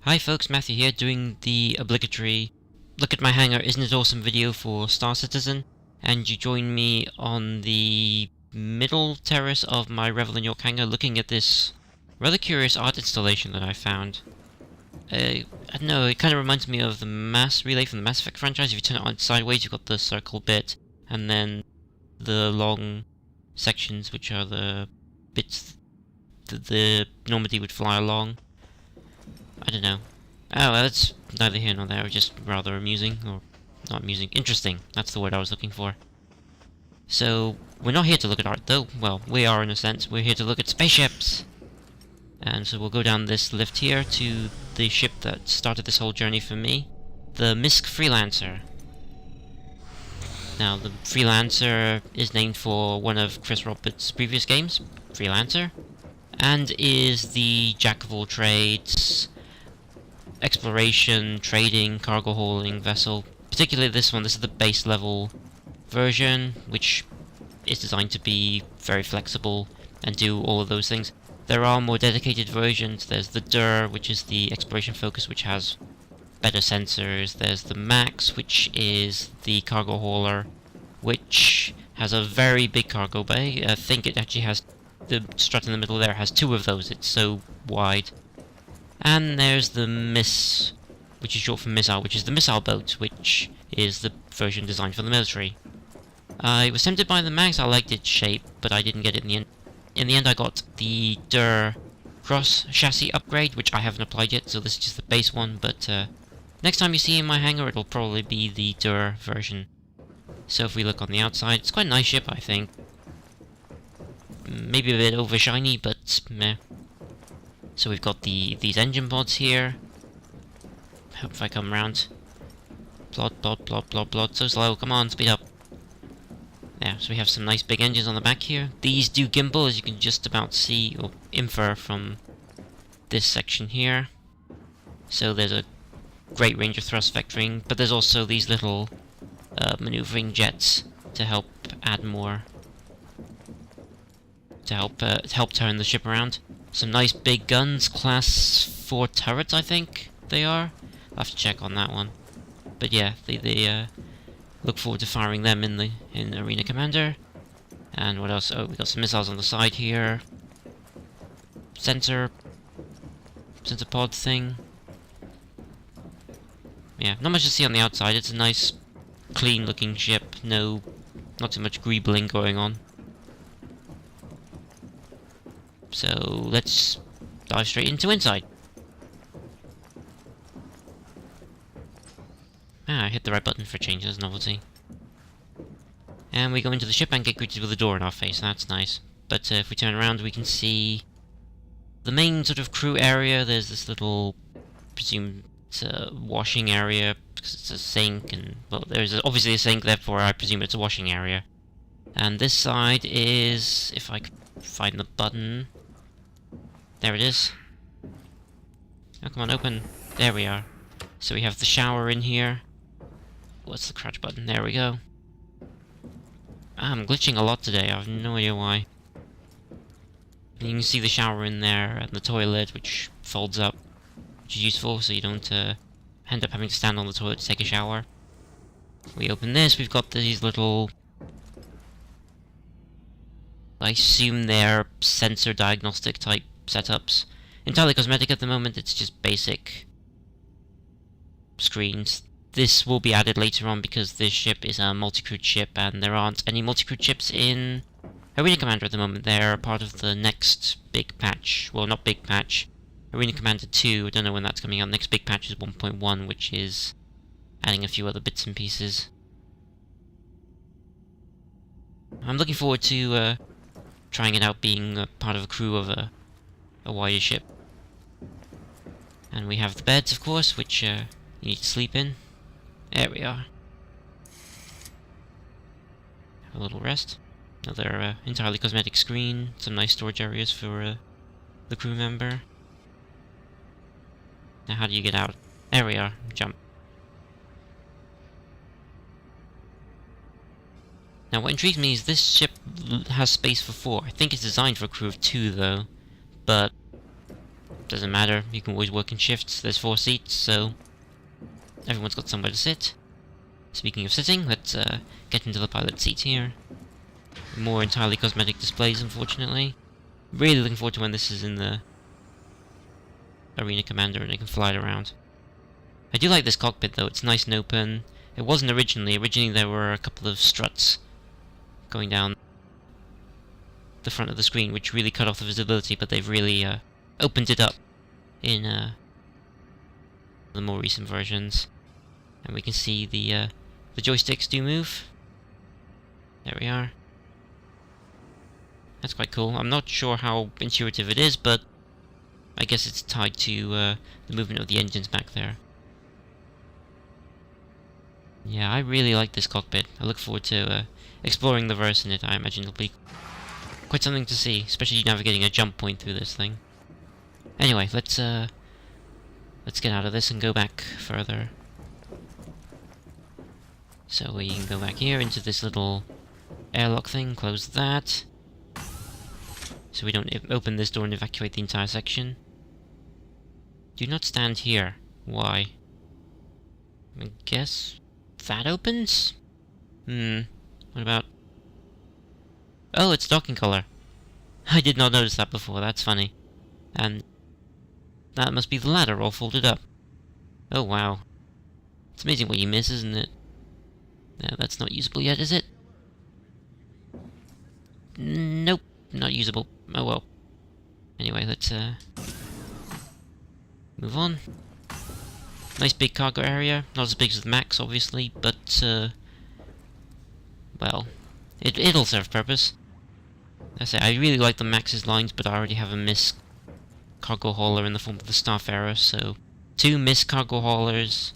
Hi folks, Matthew here, doing the obligatory look at my hangar, isn't it awesome video for Star Citizen, and you join me on the middle terrace of my Revel in York hangar looking at this rather curious art installation that I found. I don't know, it kind of reminds me of the mass relay from the Mass Effect franchise. If you turn it on sideways, you've got the circle bit, and then the long sections, which are the bits that the Normandy would fly along. I don't know. Oh, well, that's neither here nor there, just rather amusing, or not amusing, interesting, that's the word I was looking for. So, we're not here to look at art though, well, we are in a sense, we're here to look at spaceships! And so we'll go down this lift here to the ship that started this whole journey for me, the MISC Freelancer. Now, the Freelancer is named for one of Chris Roberts' previous games, Freelancer, and is the jack of all trades, exploration, trading, cargo hauling vessel. Particularly this one, this is the base level version, which is designed to be very flexible and do all of those things. There are more dedicated versions. There's the DUR, which is the exploration focus, which has better sensors. There's the MAX, which is the cargo hauler, which has a very big cargo bay. I think it actually has, the strut in the middle there has two of those, it's so wide. And there's the MISC, which is short for missile, which is the missile boat, which is the version designed for the military. I was tempted by the MAX, I liked its shape, but I didn't get it in the end. In the end I got the DUR cross chassis upgrade, which I haven't applied yet, so this is just the base one, but next time you see in my hangar it'll probably be the DUR version. So if we look on the outside, it's quite a nice ship, I think. Maybe a bit over shiny, but meh. So we've got these engine pods here. Hope if I come round. Plod, plod, plod, plod, plod. So slow, come on, speed up. Yeah, so we have some nice big engines on the back here. These do gimbal, as you can just about see, or infer from this section here. So there's a great range of thrust vectoring, but there's also these little maneuvering jets to help add more, to help turn the ship around. Some nice big guns, class 4 turrets I think they are. I'll have to check on that one. But yeah, they look forward to firing them in Arena Commander. And what else? Oh, we got some missiles on the side here. Sensor pod thing. Yeah, not much to see on the outside. It's a nice, clean looking ship. Not too much greebling going on. So let's dive straight into inside. I hit the right button for changes, novelty. And we go into the ship and get greeted with a door in our face, that's nice. But if we turn around we can see the main sort of crew area. There's this little, presume it's a washing area, because it's a sink, and well, there's obviously a sink, therefore I presume it's a washing area. And this side is, if I could find the button, there it is. Oh, come on, open. There we are. So we have the shower in here. What's the crouch button? There we go. I'm glitching a lot today, I have no idea why. And you can see the shower in there, and the toilet, which folds up, which is useful, so you don't end up having to stand on the toilet to take a shower. We open this, we've got these little, I assume they're sensor diagnostic type setups. Entirely cosmetic at the moment, it's just basic screens. This will be added later on because this ship is a multi-crewed ship and there aren't any multi-crewed ships in Arena Commander at the moment. They're part of the next big patch. Well, not big patch. Arena Commander 2, I don't know when that's coming out. Next big patch is 1.1, which is adding a few other bits and pieces. I'm looking forward to trying it out, being part of a crew of a wider ship. And we have the beds, of course, which you need to sleep in. There we are. Have a little rest. Another entirely cosmetic screen. Some nice storage areas for the crew member. Now how do you get out? There we are. Jump. Now what intrigues me is this ship has space for 4. I think it's designed for a crew of 2 though. But doesn't matter, you can always work in shifts. There's 4 seats, so everyone's got somewhere to sit. Speaking of sitting, let's get into the pilot seat here. More entirely cosmetic displays, unfortunately. Really looking forward to when this is in the Arena Commander and I can fly it around. I do like this cockpit though, it's nice and open. It wasn't originally. Originally there were a couple of struts going down the front of the screen, which really cut off the visibility, but they've really opened it up in the more recent versions. And we can see the joysticks do move. There we are. That's quite cool. I'm not sure how intuitive it is, but I guess it's tied to the movement of the engines back there. Yeah, I really like this cockpit. I look forward to exploring the verse in it. I imagine it'll be quite something to see, especially navigating a jump point through this thing. Anyway, let's get out of this and go back further. So we can go back here into this little airlock thing, close that. So we don't open this door and evacuate the entire section. Do not stand here. Why? I guess that opens? What about... Oh, it's docking color. I did not notice that before, that's funny. And that must be the ladder all folded up. Oh wow. It's amazing what you miss, isn't it? No, that's not usable yet, is it? Nope, not usable. Oh well. Anyway, let's move on. Nice big cargo area. Not as big as the Max, obviously, but well, it'll serve purpose. I say, I really like the Max's lines, but I already have a MISC cargo hauler in the form of the Starfarer, so 2 MISC cargo haulers.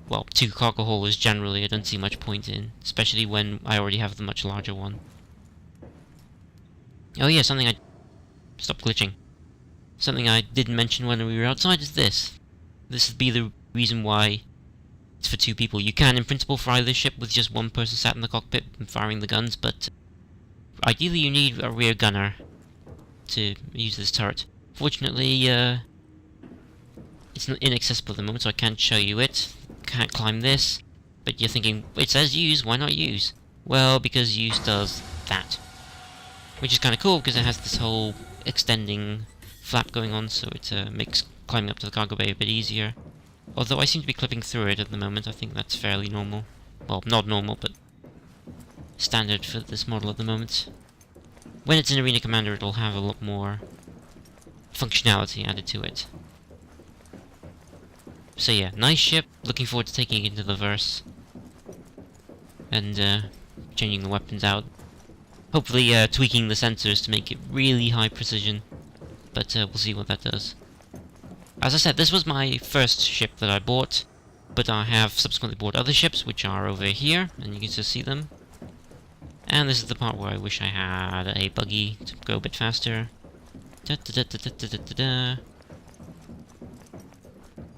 Well, 2 cargo haulers generally I don't see much point in, especially when I already have the much larger one. Oh yeah, something I... Stop glitching. Something I didn't mention when we were outside is this. This would be the reason why it's for 2 people. You can, in principle, fly this ship with just 1 person sat in the cockpit and firing the guns, but ideally you need a rear gunner to use this turret. Fortunately, it's inaccessible at the moment, so I can't show you it. Can't climb this. But you're thinking, it says use, why not use? Well, because use does that. Which is kind of cool, because it has this whole extending flap going on, so it makes climbing up to the cargo bay a bit easier. Although I seem to be clipping through it at the moment, I think that's fairly normal. Well, not normal, but standard for this model at the moment. When it's in Arena Commander, it'll have a lot more functionality added to it. So yeah, nice ship. Looking forward to taking it into the verse. And changing the weapons out. Hopefully tweaking the sensors to make it really high precision. But we'll see what that does. As I said, this was my first ship that I bought. But I have subsequently bought other ships, which are over here. And you can just see them. And this is the part where I wish I had a buggy to go a bit faster. Da, da, da, da, da, da, da, da.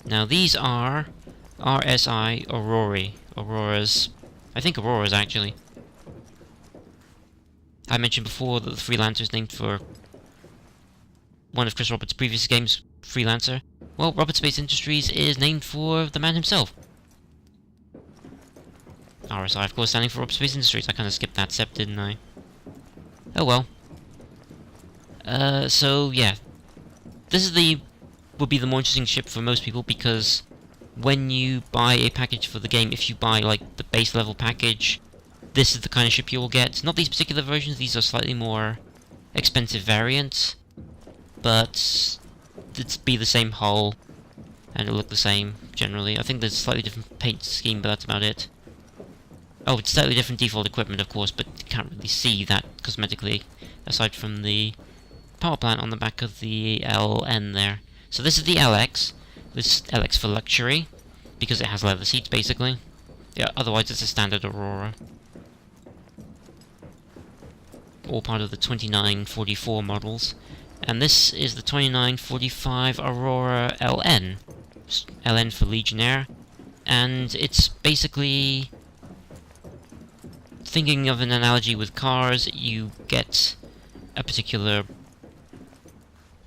Now these are RSI Auroras. I think Auroras, actually. I mentioned before that the Freelancer is named for one of Chris Roberts' previous games, Freelancer. Well, Robert Space Industries is named for the man himself. RSI, of course, standing for Robert Space Industries. I kind of skipped that step, didn't I? Oh well. So yeah, this is would be the more interesting ship for most people, because when you buy a package for the game, if you buy like the base level package, this is the kind of ship you will get. Not these particular versions; these are slightly more expensive variants, but it'd be the same hull and it'll look the same generally. I think there's a slightly different paint scheme, but that's about it. Oh, it's slightly different default equipment, of course, but you can't really see that cosmetically, aside from the power plant on the back of the LN there. So this is the LX. This is LX for luxury, because it has leather seats, basically. Yeah, otherwise it's a standard Aurora. All part of the 2944 models. And this is the 2945 Aurora LN. LN for Legionnaire. And it's basically... Thinking of an analogy with cars, you get a particular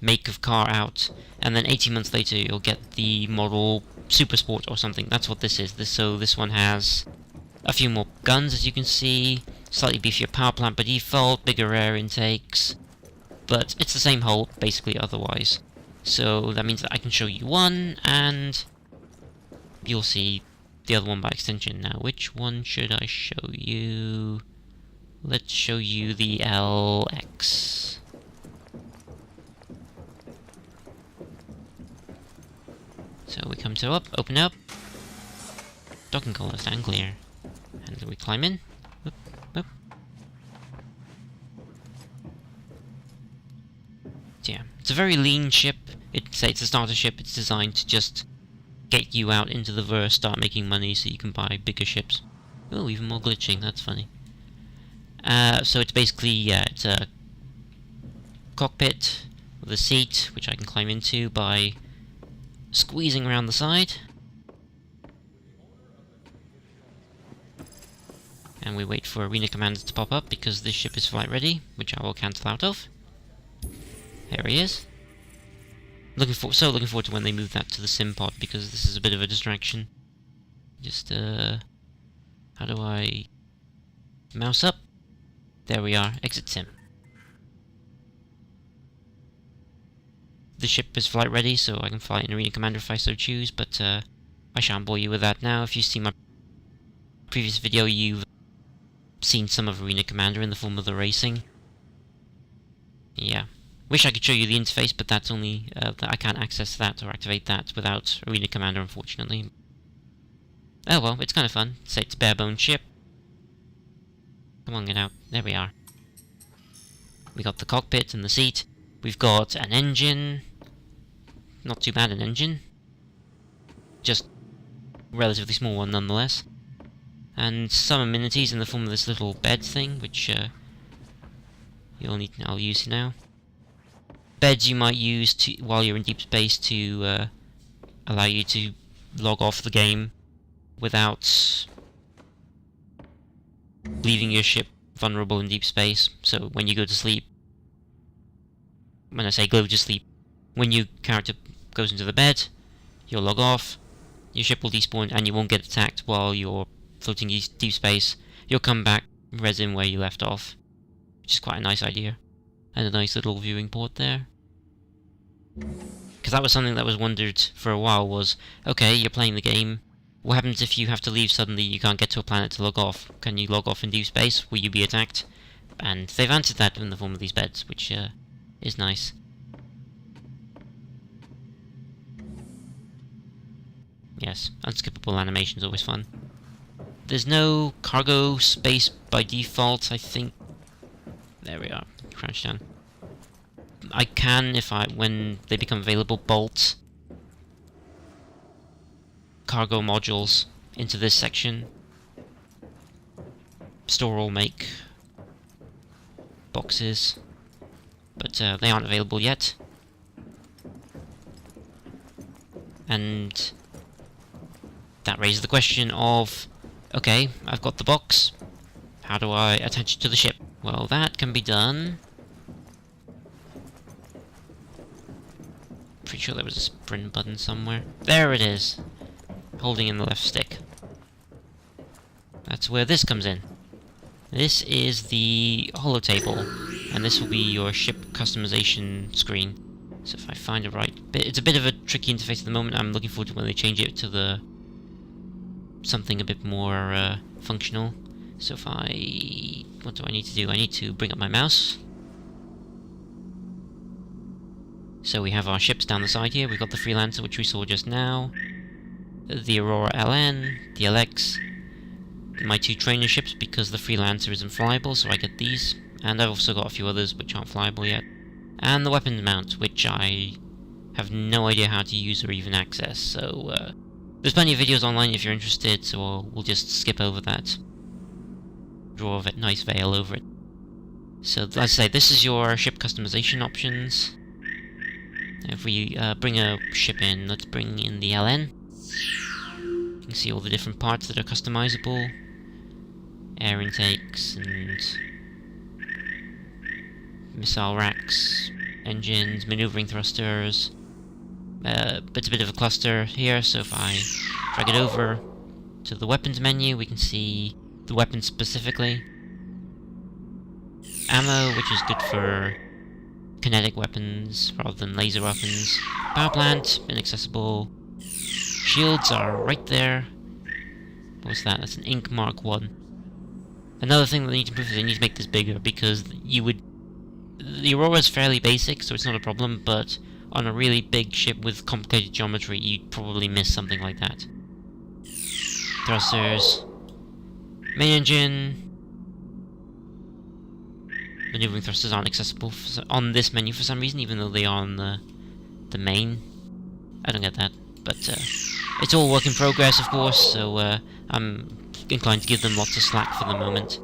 make of car out, and then 18 months later you'll get the model Super Sport or something. That's what this is. So this one has a few more guns, as you can see, slightly beefier power plant by default, bigger air intakes, but it's the same hull basically otherwise. So that means that I can show you one, and you'll see the other one by extension. Now, which one should I show you? Let's show you the LX. So we come to open up, docking collar stand clear, and we climb in. Whoop, whoop. Yeah, it's a very lean ship. It's a starter ship. It's designed to just get you out into the verse, start making money, so you can buy bigger ships. Oh, even more glitching. That's funny. So it's basically, yeah, it's a cockpit with a seat, which I can climb into by squeezing around the side. And we wait for arena commanders to pop up, because this ship is flight ready, which I will cancel out of. There he is. Looking forward to when they move that to the sim pod, because this is a bit of a distraction. Just, how do I mouse up? There we are, exit sim. The ship is flight ready, so I can fly an arena commander if I so choose, but I shan't bore you with that now. If you've seen my previous video, you've seen some of arena commander in the form of the racing. Yeah. Wish I could show you the interface, but that's only I can't access that or activate that without arena commander, unfortunately. Oh well, it's kind of fun. Say it's bare bones ship. Come on, get out. There we are. We got the cockpit and the seat. We've got an engine. Not too bad an engine. Just relatively small one nonetheless. And some amenities in the form of this little bed thing, which I'll use now. Beds you might use while you're in deep space to allow you to log off the game without leaving your ship vulnerable in deep space. So when you go to sleep, when I say go to sleep, when your character goes into the bed, you'll log off, your ship will despawn, and you won't get attacked while you're floating deep space. You'll come back resin where you left off, which is quite a nice idea. And a nice little viewing port there. Because that was something that was wondered for a while, was, okay, you're playing the game, what happens if you have to leave suddenly, you can't get to a planet to log off? Can you log off in deep space? Will you be attacked? And they've answered that in the form of these beds, which is nice. Yes, unskippable animation is always fun. There's no cargo space by default, I think. There we are, crouch down. I can, when they become available, bolt cargo modules into this section. Store or make boxes, but they aren't available yet. And that raises the question of, okay, I've got the box, how do I attach it to the ship? Well, that can be done. Pretty sure there was a sprint button somewhere. There it is! Holding in the left stick. That's where this comes in. This is the holo table, and this will be your ship customization screen. So if I find the right bit, it's a bit of a tricky interface at the moment. I'm looking forward to when they change it to something a bit more functional. So what do I need to do? I need to bring up my mouse. So we have our ships down the side here. We've got the Freelancer, which we saw just now, the Aurora LN, the LX, my two trainer ships, because the Freelancer isn't flyable, so I get these, and I've also got a few others which aren't flyable yet, and the weapons mount, which I have no idea how to use or even access, so there's plenty of videos online if you're interested, so we'll just skip over that. Draw a nice veil over it. So, as I say, this is your ship customization options. If we bring a ship in, let's bring in the LN. You can see all the different parts that are customizable. Air intakes and missile racks, engines, maneuvering thrusters. It's a bit of a cluster here, so if I drag it over to the weapons menu, we can see the weapons specifically. Ammo, which is good for kinetic weapons rather than laser weapons. Power plant, inaccessible. Shields are right there. What's that? That's an ink mark 1. Another thing that they need to improve is they need to make this bigger, because the Aurora is fairly basic, so it's not a problem, but on a really big ship with complicated geometry, you'd probably miss something like that. Thrusters. Main engine. Maneuvering thrusters aren't accessible on this menu for some reason, even though they are on the main. I don't get that, but it's all work in progress, of course, so I'm inclined to give them lots of slack for the moment.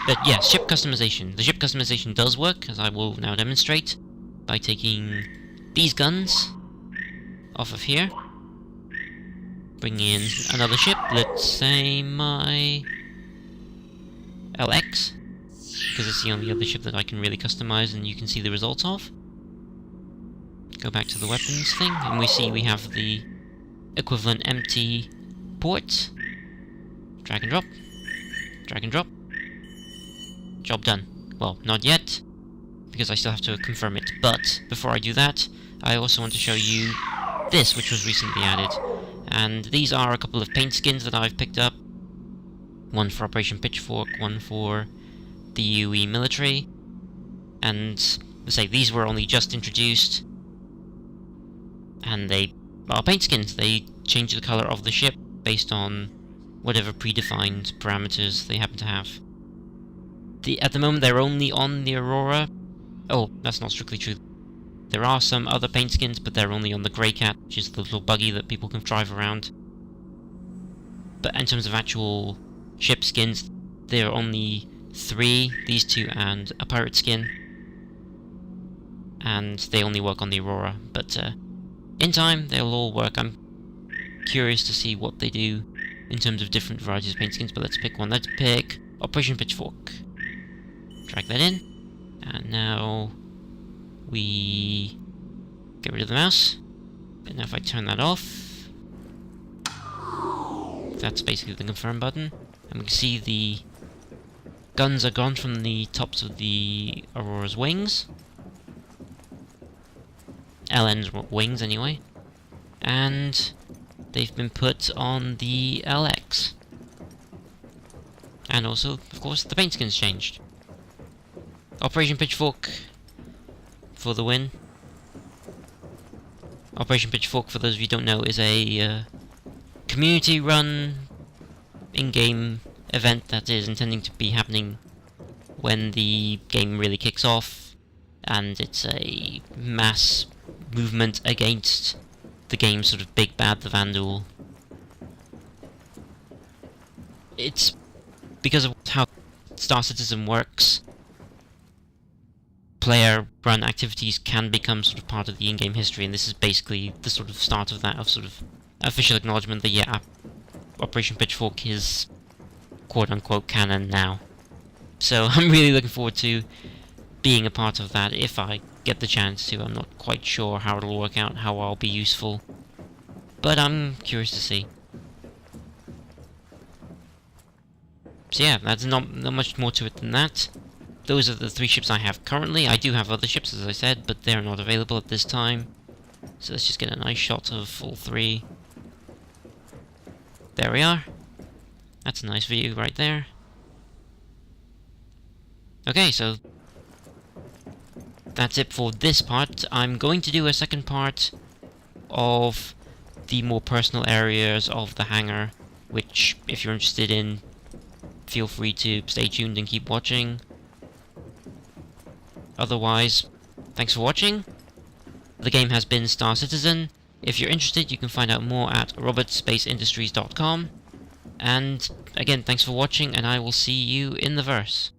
But yeah, ship customization. The ship customization does work, as I will now demonstrate, by taking these guns off of here, bringing in another ship, let's say my LX, because it's the only other ship that I can really customize and you can see the results of. Go back to the weapons thing, and we see we have the equivalent empty port. Drag and drop. Drag and drop. Job done. Well, not yet, because I still have to confirm it, but before I do that, I also want to show you this, which was recently added. And these are a couple of paint skins that I've picked up. One for Operation Pitchfork, one for the UE military. And, let's say, these were only just introduced. And they are paint skins. They change the color of the ship based on whatever predefined parameters they happen to have. At the moment, they're only on the Aurora. Oh, that's not strictly true. There are some other paint skins, but they're only on the Grey Cat, which is the little buggy that people can drive around. But in terms of actual ship skins, there are only 3, these 2 and a pirate skin. And they only work on the Aurora, but in time they'll all work. I'm curious to see what they do in terms of different varieties of paint skins, but let's pick one. Let's pick Operation Pitchfork. Drag that in, and now we get rid of the mouse. And now if I turn that off, that's basically the confirm button, and we can see the guns are gone from the tops of the Aurora's wings. LN's wings, anyway. And they've been put on the LX. And also, of course, the paint skin's changed. Operation Pitchfork for the win. Operation Pitchfork, for those of you who don't know, is a community-run in-game event that is intending to be happening when the game really kicks off, and it's a mass movement against the game's sort of big bad, the Vandal. It's because of how Star Citizen works. Player-run activities can become sort of part of the in-game history, and this is basically the sort of start of that, of sort of official acknowledgement that, yeah, Operation Pitchfork is quote-unquote canon now. So I'm really looking forward to being a part of that if I get the chance to. I'm not quite sure how it'll work out, how I'll be useful, but I'm curious to see. So yeah, that's not much more to it than that. Those are the 3 ships I have currently. I do have other ships, as I said, but they're not available at this time. So let's just get a nice shot of all 3. There we are. That's a nice view right there. Okay, so that's it for this part. I'm going to do a second part of the more personal areas of the hangar, which, if you're interested in, feel free to stay tuned and keep watching. Otherwise, thanks for watching. The game has been Star Citizen. If you're interested, you can find out more at robertspaceindustries.com. And again, thanks for watching, and I will see you in the verse.